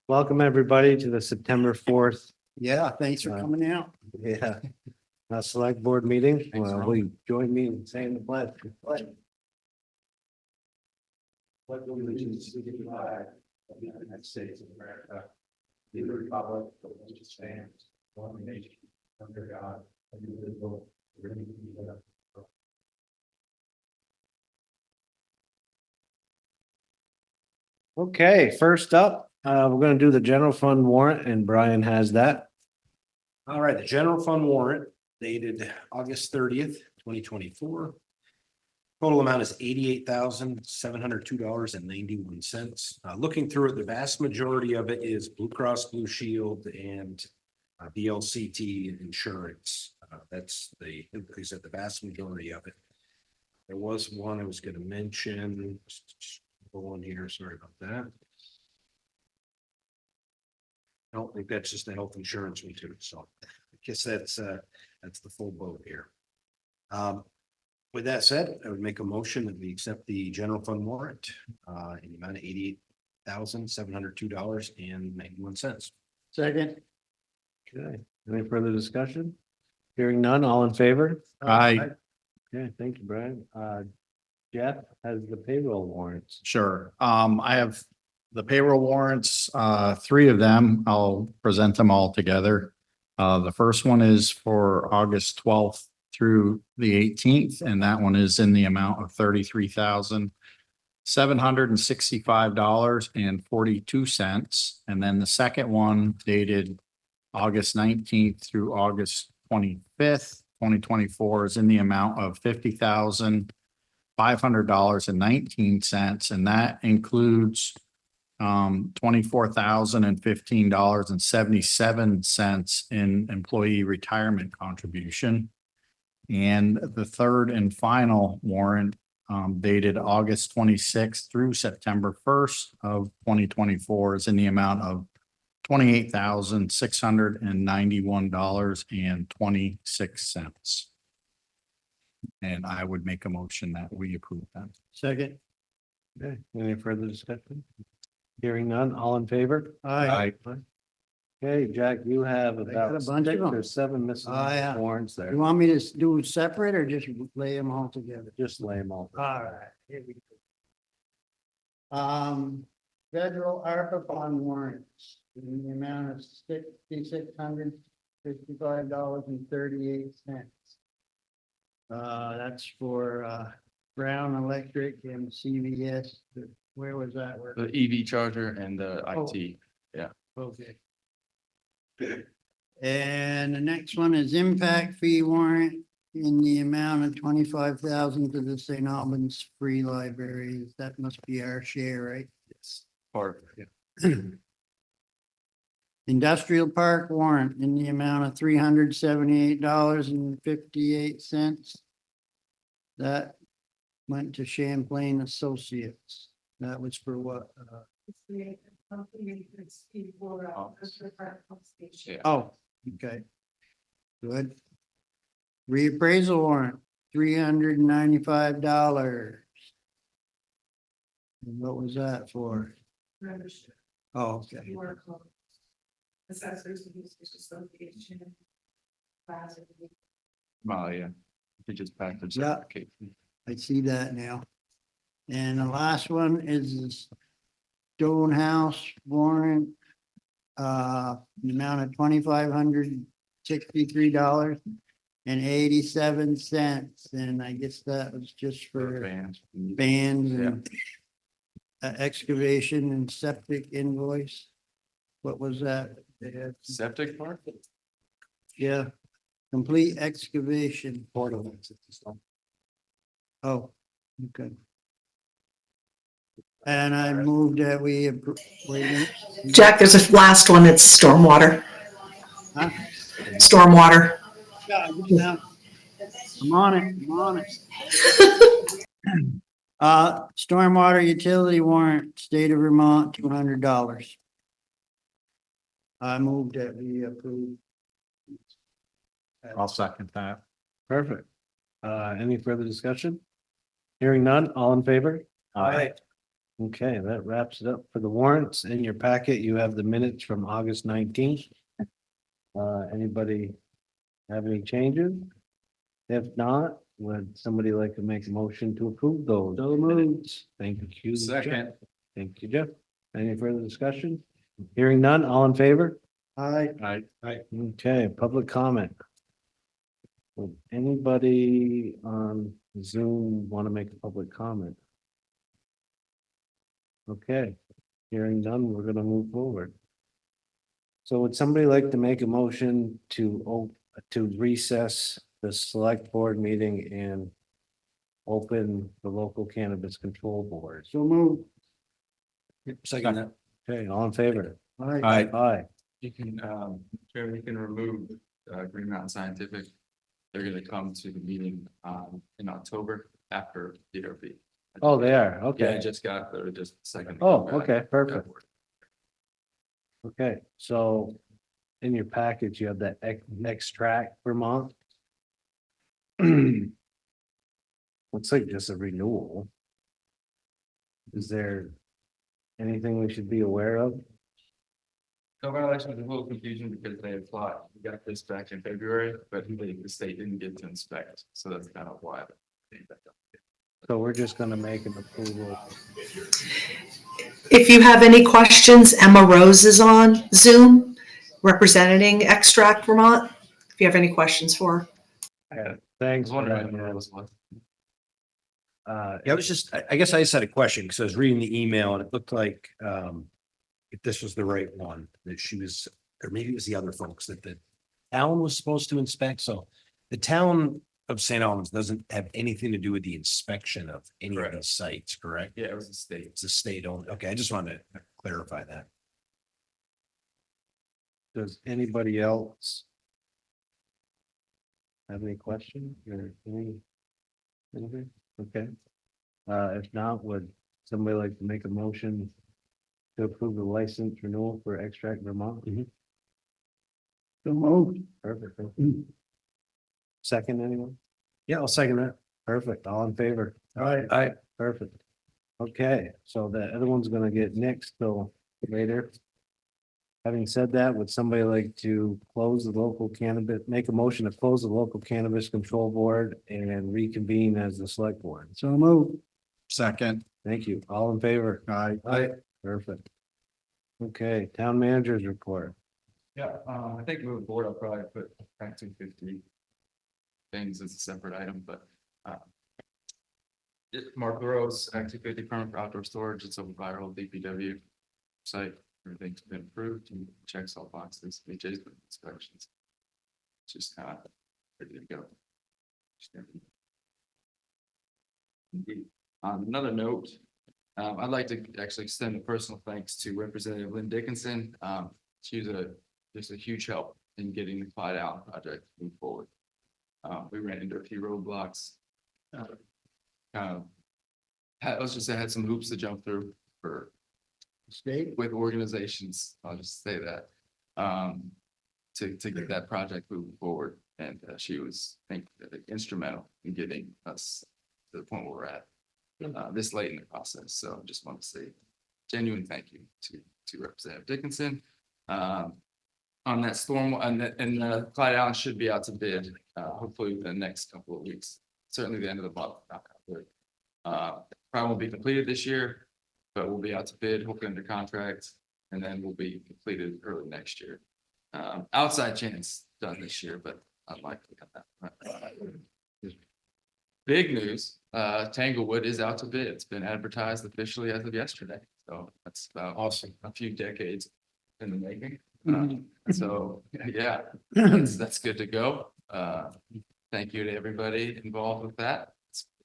Welcome, everybody, to the September 4th, Yeah, thanks for coming out. Select Board meeting. Will you join me in saying the pledge? Pledge allegiance to the flag of the United States of America, the republic for which it stands, one nation, under God, indivisible, with liberty and justice for all. Okay, first up, we're going to do the general fund warrant, and Brian has that. All right, the general fund warrant dated August 30th, 2024. Total amount is $88,702.91. Looking through it, the vast majority of it is Blue Cross Blue Shield and BLCT insurance. That's the increase at the vast majority of it. There was one I was going to mention. Go on here, sorry about that. I don't think that's just the health insurance one too, so I guess that's the full boat here. With that said, I would make a motion that we accept the general fund warrant in the amount of $88,702.91. Second. Okay, any further discussion? Hearing none, all in favor? Aye. Okay, thank you, Brian. Jeff has the payroll warrants. Sure. I have the payroll warrants, three of them. I'll present them all together. The first one is for August 12th through the 18th, and that one is in the amount of $33,765.42. And then the second one dated August 19th through August 25th, 2024 is in the amount of $50,500.19, and that includes $24,015.77 in employee retirement contribution. And the third and final warrant dated August 26th through September 1st of 2024 is in the amount of $28,691.26. And I would make a motion that we approve that. Second. Okay, any further discussion? Hearing none, all in favor? Aye. Okay, Jack, you have got a about bunch of 6 or them. 7 missing Oh, yeah. warrants You there. want me to do separate or just lay them all together? Just lay them all. All right, here we go. Federal ARPA bond warrants in the amount of $6,655.38. That's for Brown Electric and CVS. Where was that? Where? The EV charger and the Oh. IT. Okay. And the next one is impact fee warrant in the amount of 25,000 to the St. Albans Free Library. That must be our share, right? Yes. Part, yeah. Industrial Park warrant in the amount of $378.58. That went to Champlain Associates. That was for what? Yeah. Oh, okay. Good. Reappraisal warrant, $395. What was that for? Oh, okay. Assessors and Users Association. Yeah. They just packaged. Yeah. that. Okay. I see that now. And the last one is the Stonehouse warrant. The amount of $2,563.87. And I guess that was just for Bands. bands and excavation and septic invoice. What was that? They had- Septic part? Yeah, complete excavation. Portal. Oh, okay. And I moved that we. Wait a minute. Jack, there's a last one. It's stormwater. Huh? Stormwater. Yeah, I'm on it, I'm on it. Stormwater utility warrant, state of Vermont, $200. I moved that we approve. I'll second that. Perfect. Any further discussion? Hearing none, all in favor? Aye. Okay, that wraps it up for the warrants. In your packet, you have the minutes from August 19th. Anybody have any changes? If not, would somebody like to make a motion to approve those? So moved. Thank you. Jeff. Second. Thank you, Jeff. Any further discussion? Hearing none, all in favor? I, Okay, public comment. Would anybody on Zoom want to make a public comment? Okay, hearing none, we're gonna move forward. So would somebody like to make a motion to recess the select board meeting and open the local cannabis control board? So move. Second that. Okay, all in favor? Aye. Aye. you can, Chairman, you can remove, Green Mountain Scientific. They're gonna come to the meeting, in October after DRB. Oh, they are, Yeah, I okay. just got, they're just a second. Oh, okay, perfect. Okay, so in your package, you have that extract Vermont. Looks like just a renewal. Is there anything we should be aware of? No violation was a little confusion because they applied, we got this back in February, but the state didn't get to inspect, so that's kind of why. So we're just gonna make an approval. If you have any questions, Emma Rose is on Zoom representing Extract Vermont. If you have any questions for her. I Thanks. was wondering. for that, what it was. Yeah, I was just, I guess I just had a question because I was reading the email and it looked like, if this was the right one, that she was, or maybe it was the other folks that the town was supposed to inspect. So the town of St. Albans doesn't have anything to do with the inspection of any of Correct. these sites, correct? Yeah, it was a state. It's a state owned. Okay, I just wanted to clarify that. Does anybody else have any questions or anything? Okay. If not, would somebody like to make a motion to approve the license renewal for Extract Vermont? So moved. Perfect. Thank you. Second, anyone? Yeah, I'll second that. Perfect. All in favor? Aye. Perfect. Okay, so the other one's gonna get nixed till later. Having said that, would somebody like to close the local cannabis, make a motion to close the local cannabis control board and reconvene as the select board? So moved. Second. Thank you. All in favor? Aye. Perfect. Okay, town managers report. Yeah, I think moving forward, I'll probably put back to 50 things as a separate item, but, Mark Burrows, Act 250 permit for outdoor storage, it's a viral DPW site, everything's been approved, and checks all boxes, HA's been inspections. It's just kind of ready to go. Indeed. On another note, I'd like to actually extend a personal thanks to Representative Lynn Dickinson. She was just a huge help in getting the Clyde Allen project moved forward. We ran into a few roadblocks. Let's just say I had some hoops to jump through for State. with organizations, I'll just say that. To get that project moving forward, and she was, I think, instrumental in getting us to the point where we're at. This late in the process, so I just want to say genuine thank you to Representative Dickinson. On that storm, and Clyde Allen should be out to bid, hopefully within the next couple of weeks, certainly the end of the month. Probably won't be completed this year, but we'll be out to bid, hopefully under contract, and then we'll be completed early next year. Outside chance done this year, but unlikely on that. Big news, Tanglewood is out to bid. It's been advertised officially as of yesterday. So that's about Awesome. a few decades in the making. Mhm. So, yeah, that's good to go. Thank you to everybody involved with that.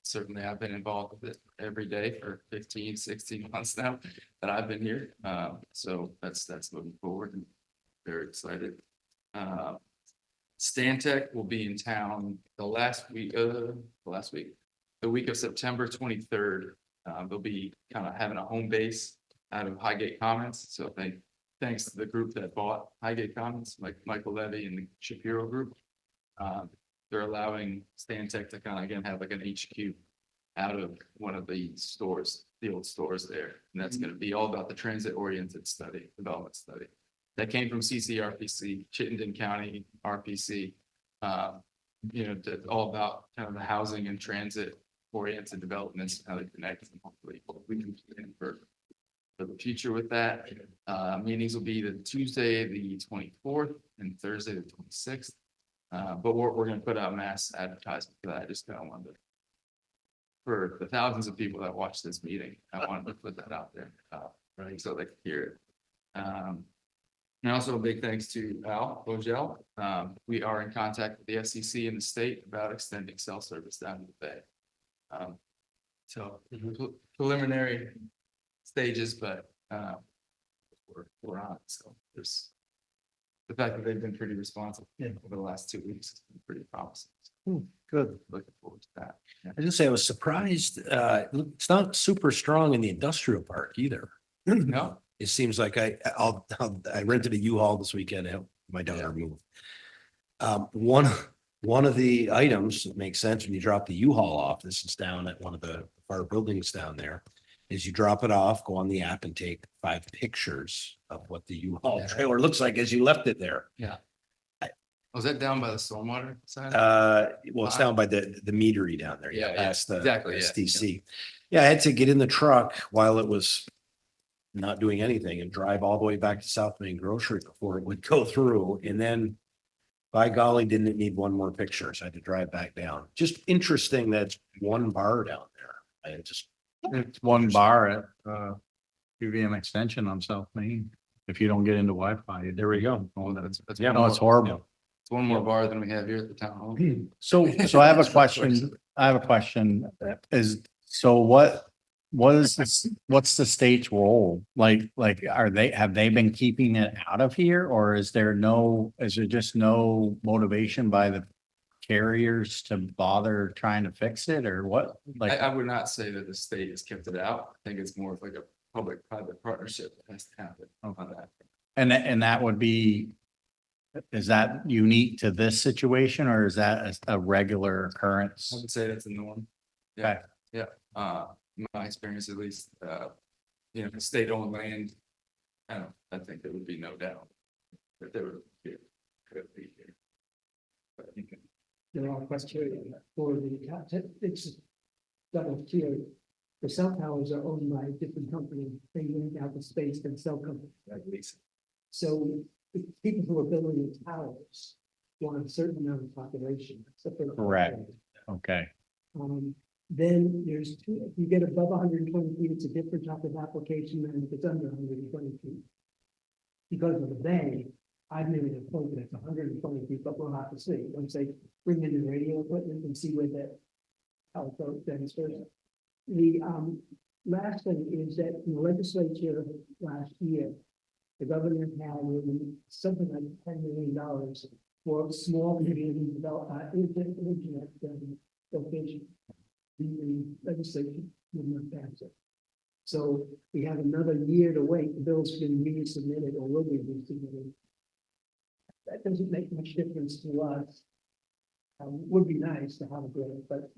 Certainly, I've been involved with it every day for 15, 16 months now that I've been here. So that's moving forward and very excited. Stantec will be in town the week of September 23rd. They'll be kind of having a home base out of Highgate Commons. So thanks to the group that bought Highgate Commons, like Michael Levy and the Shapiro Group. They're allowing Stantec to kind of, again, have like an HQ out of one of the stores the old stores there. And that's gonna be all about the transit oriented study, development study. That came from CCRPC, Chittenden County RPC. All about kind of the housing and transit oriented developments, how they connect, and hopefully we can plan for the future with that. Meetings will be the Tuesday, the 24th and Thursday, the 26th. But we're gonna put out mass advertisement for that. I just kind of wanted to, for the thousands of people that watch this meeting, I wanted to put that out there, right, so they can hear it. And also a big thanks to Al Bogel. We are in contact with the FCC in the state about extending cell service down to the bay. So preliminary stages, but we're on. So there's the fact that they've been pretty responsive over the last 2 weeks has been pretty promising. Good. Looking forward to that. I was gonna say, I was surprised, it's not super strong in the industrial park either. No, It seems like I rented a U-Haul this weekend to help my daughter move. One of the items that makes sense when you drop the U-Haul off, this is down at one of the fire buildings down there, is you drop it off, go on the app and take 5 pictures of what the U-Haul trailer looks like as you left it there. was that down by the stormwater side? Well, it's down by the meadery down there. Yeah, Past the exactly, yeah, STC. Yeah, I had to get in the truck while it was not doing anything and drive all the way back to South Main Grocery before it would go through. And then by golly, didn't it need one more picture? So I had to drive back down. Just interesting that one bar down there. I just, It's one bar at UVM Extension on South Main. If you don't get into Wi-Fi, there we go. That's Yeah. no, it's horrible. It's one more bar than we have here at the town hall. So I have a question. What's the state's role? Like, have they been keeping it out of here, or is there just no motivation by the carriers to bother trying to fix it, or what? Like, I would not say that the state has kept it out. I think it's more of like a public-private partnership that has to happen on that. and that would be, is that unique to this situation, or is that a regular I occurrence? would say that's a norm. Okay. Yeah, in my experience at least, state-owned land, I think there would be no doubt that there would be. Could be here. But you can, There are criteria for the content. It's double tier. The cell towers are owned by a different company. They rent out the space and cell company. at least, So the people who are building the towers want a certain amount of population. except for- Correct. Okay, Then there's two, if you get above 120 feet, it's a different type of application than if it's under 120 feet. Because of the bay, I've made it a point that it's 120 feet, but we'll have to see. Once they bring in the radio equipment and see where that, how it goes, then it's first. The last thing is that in the legislature last year, the governor had something like $10 million for small community internet location. The legislation would not pass it. So we have another year to wait. The bill's been resubmitted or will be resubmitted. That doesn't make much difference to us. Would be nice to have a bill, but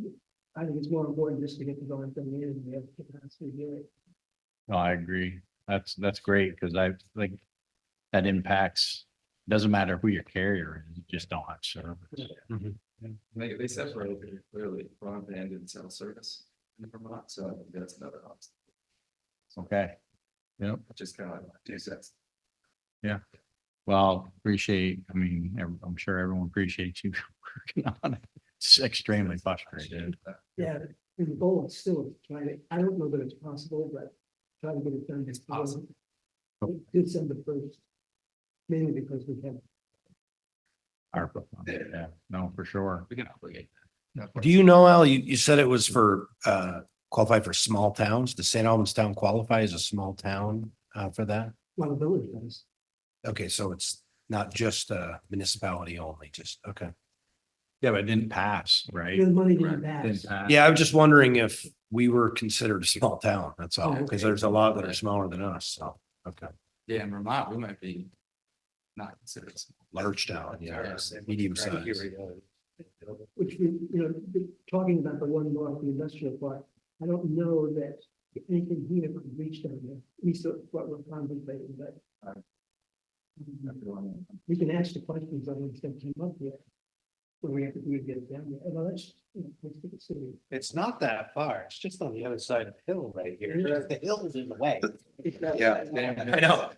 I think it's more important just to get the going thing in and we have capacity to do it. no, I agree. That's great, because I think that impacts, doesn't matter who your carrier is, you just don't have service. they separate very clearly broadband and cell service in Vermont, so I think that's another option. Okay. Yep. Just kind of like 2 cents. Well, I'm sure everyone appreciates you working on it. It's extremely frustrating. Yeah, and the goal is still trying to, I don't know that it's possible, but try to get it done. It's possible. December 1st. Mainly because we have Yeah, no, for sure. We can obligate that. do you know, Al, you said it was for, qualify for small towns? Does St. Albans Town qualify as a small town, for that? one of the village does. Okay, so it's not just a municipality only, just, okay. Yeah, but it didn't pass, right? The money didn't Didn't pass. pass. Yeah, I was just wondering if we were considered a small town, that's all, Oh, because okay. there's a lot that are smaller than us, so, okay. Yeah, in Vermont, we might be not considered small. Large town, yeah, Yeah. medium size. Which we, talking about the one block, the industrial park, I don't know that anything here could reach down there, at least what we're contemplating, but. We can ask the questions on things that came up here. What we have to do to get it down there, well, that's, let's take it serious. It's not that far. It's just on the other side of the hill right here. The hill is in the way. Yeah. I know.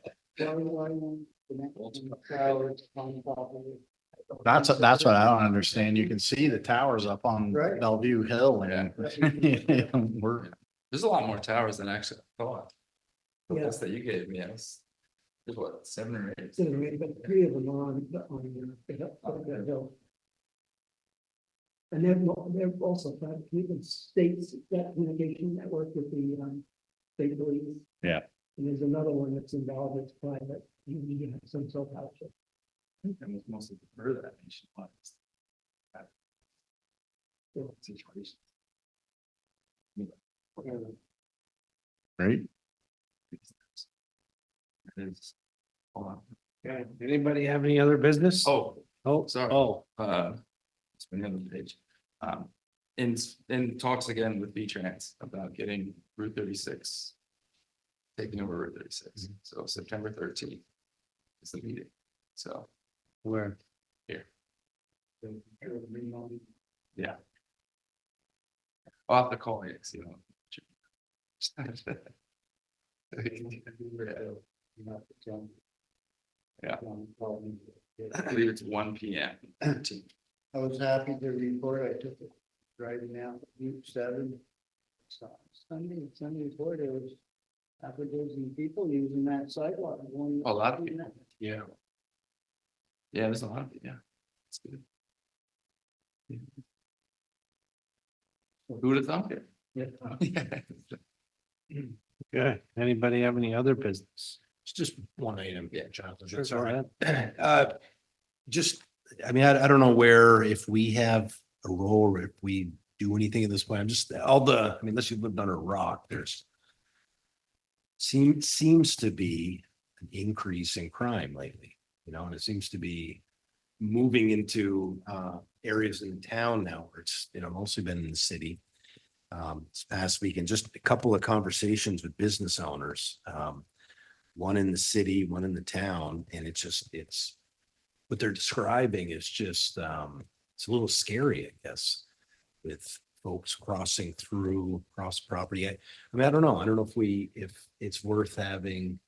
That's what I don't understand. You can see the towers up on Right. Bellevue Hill and we're, There's a lot more towers than I actually thought. The Yeah. list that you gave me, there's what, 7 or 8? So but 3 of them are on the hill. And they're also private, even states, that communication network with the, state police. Yeah. And there's another one that's involved, it's private, you have some sort of outfit. I was mostly prefer that nationwide. Situation. right? It is. Hold on. Okay, anybody have any other business? Oh, sorry. Oh, it's been on the page. In talks again with V-Trans about getting Route 36. Taking over Route 36, so September 13th is the meeting, so where? here. Yeah. I'll have to call you, you know. Yeah. I believe it's 1 p.m. I was happy to report, I took it driving out Route 7. Sunday report, there was half a dozen people using that sidewalk. A lot of people. Yeah. Yeah, there's a lot of, yeah. It's good. Who would have thought it? Yeah. Okay, anybody have any other business? It's just one item. Yeah. Jonathan. Sure, That's go all right. Just, I mean, I don't know where, if we have a role, or if we do anything at this point, I'm just, I mean, unless you've lived under a rock, there's seems to be an increase in crime lately, and it seems to be moving into areas in the town now where it's, mostly been in the city. This past weekend, just a couple of conversations with business owners, one in the city, one in the town, and it's what they're describing is just, it's a little scary, I guess, with folks crossing through across property. I mean, I don't know if it's worth having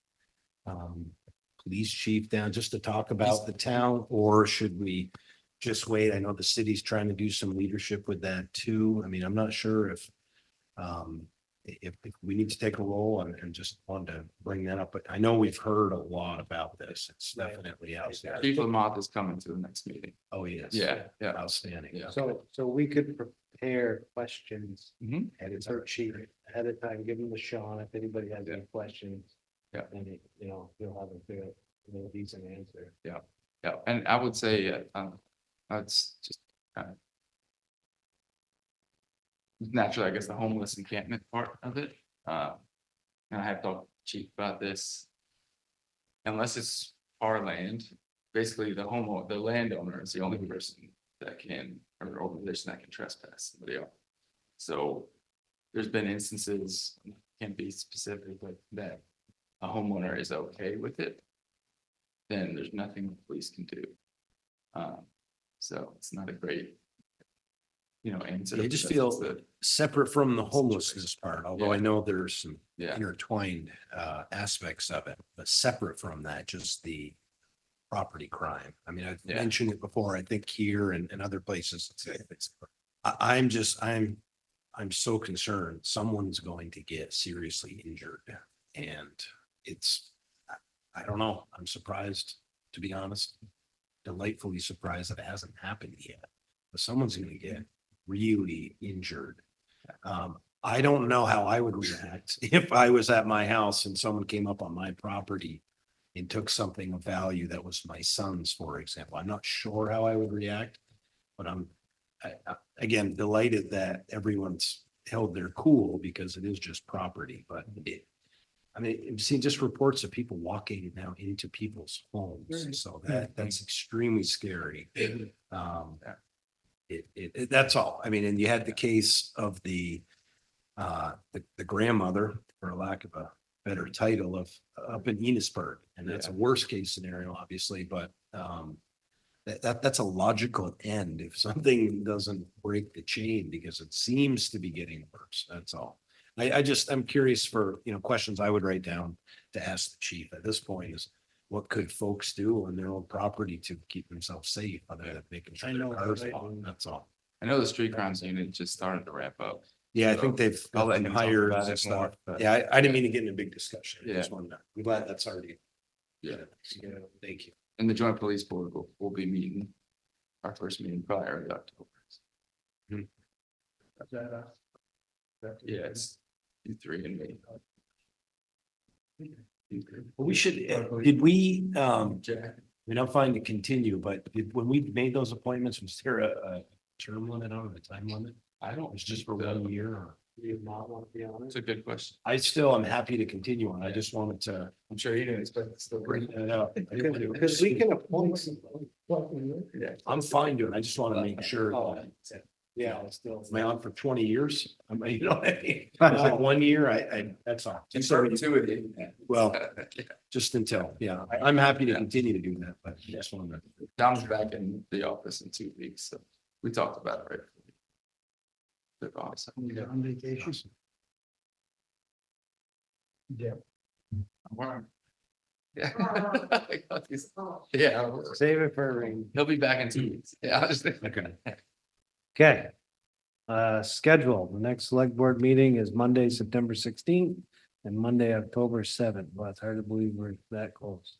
police chief down just to talk about the town, or should we just wait? I know the city's trying to do some leadership with that too. I mean, I'm not sure if we need to take a role and just wanted to bring that up, but I know we've heard a lot about this. It's definitely out there. Chief Lamont is coming to the next meeting. Oh, yes. Yeah, yeah. Outstanding. Yeah. So we could prepare questions Mhm. and it's our chief ahead of time, give them to Sean if anybody has any questions. Yeah. And he'll have a good, decent answer. Yeah, and I would say, it's just naturally, I guess, the homeless encampment part of it. And I have talked to Chief about this. Unless it's our land, basically the landowner is the only person that can, or organization that can trespass somebody else. So there's been instances, can't be specific, but that a homeowner is okay with it, then there's nothing the police can do. So it's not a great, answer. I just because feel it's the- separate from the homelessness part, although I Yeah. know there's some Yeah, intertwined aspects of it, but separate from that, just the property crime. I mean, I've Yeah. mentioned it before, I think here and other places. I'm so concerned someone's going to get seriously injured, and I don't know, I'm surprised, to be honest, delightfully surprised that it hasn't happened yet, but someone's gonna get really injured. I don't know how I would react if I was at my house and someone came up on my property and took something of value that was my son's, for example. I'm not sure how I would react, but again, delighted that everyone's held their cool because it is just property, but I've seen just reports of people walking now into people's homes, so that's extremely scary. That's all. I mean, and you had the case of the the grandmother, for lack of a better title, of up in Enosburg. And that's a worst case scenario, obviously, but that's a logical end if something doesn't break the chain, because it seems to be getting worse. That's all. I'm curious for, questions I would write down to ask the chief at this point is, what could folks do on their own property to keep themselves safe other than making sure I their know, cars right? fall? That's all. I know the street crimes unit just started to ramp up. Yeah, I So, think they've I'll let been you talk hired about and it more, stuff. but- Yeah, I didn't mean to get in a big discussion. I Yeah. just wanted to, I'm glad that's already. Yeah. Thank you. And the joint police board will be meeting, our first meeting probably early October. Yeah, it's you three and me. Well, we should, did we, I'm fine to continue, but when we made those appointments, was there a term limit on it, a time limit? I don't. It was just for 1 year or? Do you not want to be on It's it? a good question. I still am happy to continue on. I just wanted to I'm sure you didn't expect it still. bring that up. Because we can appoint somebody. Yeah. I'm fine doing it. I just want to make sure. Oh, Yeah, it's still. Am I on for 20 years? What I mean? It's like 1 year, that's all. In perpetuity. Well, Yeah. just until, yeah, I'm happy to continue to do that, but I just want to. Dom's back in the office in 2 weeks, so we talked about it, right? Took off, so. On vacation. Yeah. Wow. Yeah. Yeah, Save it for a ring. he'll be back in 2 weeks. Yeah, I'll just. Okay. Okay. Schedule, the next select board meeting is Monday, September 16th and Monday, October 7th. Well, it's hard to believe we're that close.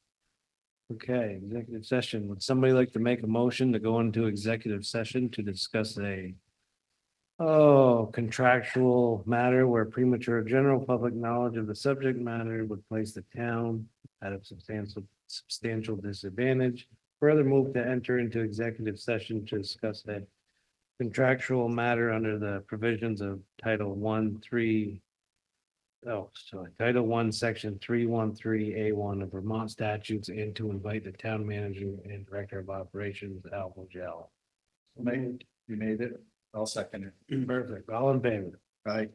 Okay, executive session. Would somebody like to make a motion to go into executive session to discuss a contractual matter where premature general public knowledge of the subject matter would place the town at a substantial disadvantage. Further move to enter into executive session to discuss a contractual matter under the provisions of Title 1, Title 1, Section 313A1 of Vermont statutes, and to invite the town manager and director of operations, Al Bojell. You made it. I'll second it. Perfect. All in favor? Right.